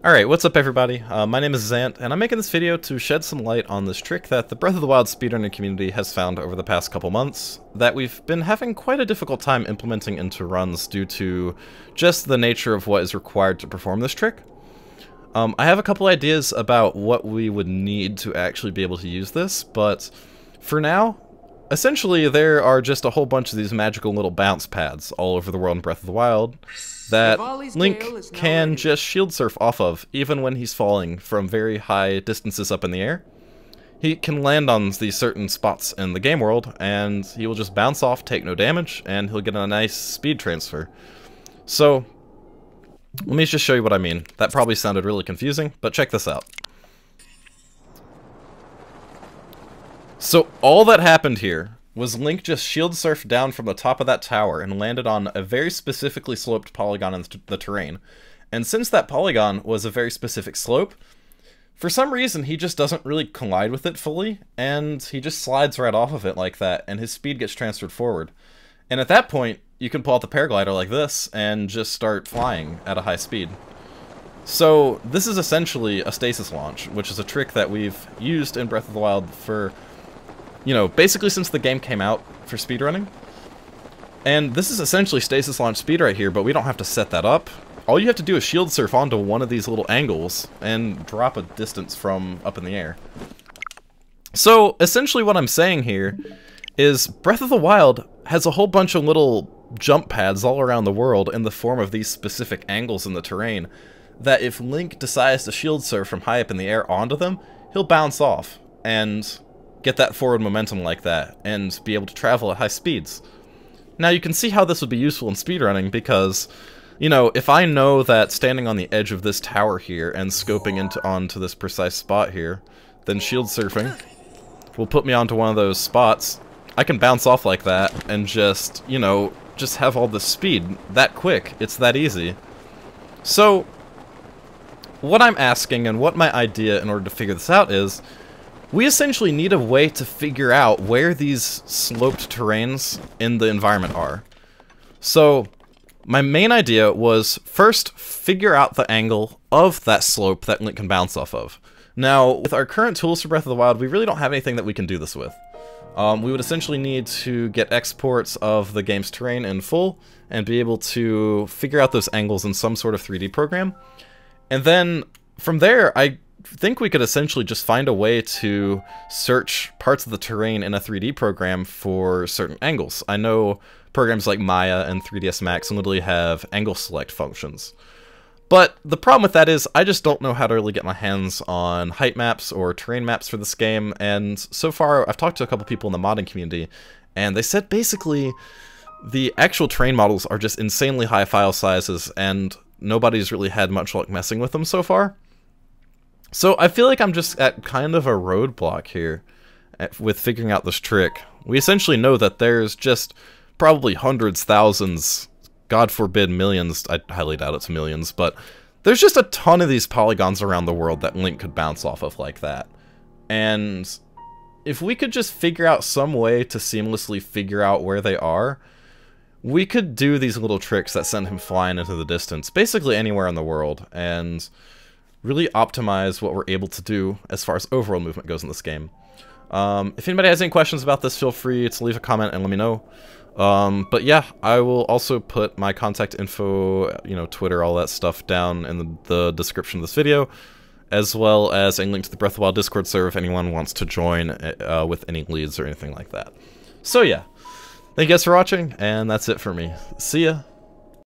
Alright, what's up everybody? My name is Zant, and I'm making this video to shed some light on this trick that the Breath of the Wild speedrunning community has found over the past couple months that we've been having quite a difficult time implementing into runs due to just the nature of what is required to perform this trick. I have a couple ideas about what we would need to actually be able to use this, but for now, essentially there are just a whole bunch of these magical little bounce pads all over the world in Breath of the Wild that Link can just shield surf off of, even when he's falling from very high distances up in the air. He can land on these certain spots in the game world, and he will just bounce off, take no damage, and he'll get a nice speed transfer. So, let me just show you what I mean. That probably sounded really confusing, but check this out. So, all that happened here was Link just shield surfed down from the top of that tower and landed on a very specifically sloped polygon in the terrain. And since that polygon was a very specific slope, for some reason he just doesn't really collide with it fully, and he just slides right off of it like that, and his speed gets transferred forward. And at that point, you can pull out the paraglider like this and just start flying at a high speed. So this is essentially a stasis launch, which is a trick that we've used in Breath of the Wild for, you know, basically since the game came out for speedrunning. And this is essentially stasis launch speed right here, but we don't have to set that up. All you have to do is shield surf onto one of these little angles and drop a distance from up in the air. So essentially what I'm saying here is Breath of the Wild has a whole bunch of little jump pads all around the world in the form of these specific angles in the terrain that if Link decides to shield surf from high up in the air onto them, he'll bounce off and get that forward momentum like that, and be able to travel at high speeds. Now you can see how this would be useful in speedrunning because, you know, if I know that standing on the edge of this tower here and scoping onto this precise spot here, then shield surfing will put me onto one of those spots, I can bounce off like that and just, you know, just have all this speed that quick. It's that easy. So, what I'm asking and what my idea in order to figure this out is, we essentially need a way to figure out where these sloped terrains in the environment are. So, my main idea was first figure out the angle of that slope that Link can bounce off of. Now, with our current tools for Breath of the Wild, we really don't have anything that we can do this with. We would essentially need to get exports of the game's terrain in full and be able to figure out those angles in some sort of 3D program. And then from there, I think we could essentially just find a way to search parts of the terrain in a 3D program for certain angles. I know programs like Maya and 3ds Max literally have angle select functions. But the problem with that is I just don't know how to really get my hands on height maps or terrain maps for this game, and so far I've talked to a couple people in the modding community, and they said basically the actual terrain models are just insanely high file sizes, and nobody's really had much luck messing with them so far. So I feel like I'm just at kind of a roadblock here with figuring out this trick. We essentially know that there's just probably hundreds, thousands, God forbid millions, I highly doubt it's millions, but there's just a ton of these polygons around the world that Link could bounce off of like that. And if we could just figure out some way to seamlessly figure out where they are, we could do these little tricks that send him flying into the distance, basically anywhere in the world, and really optimize what we're able to do as far as overall movement goes in this game. If anybody has any questions about this, feel free to leave a comment and let me know. But yeah, I will also put my contact info, you know, Twitter, all that stuff down in the description of this video, as well as a link to the Breath of the Wild Discord server if anyone wants to join with any leads or anything like that. So yeah, thank you guys for watching, and that's it for me. See ya!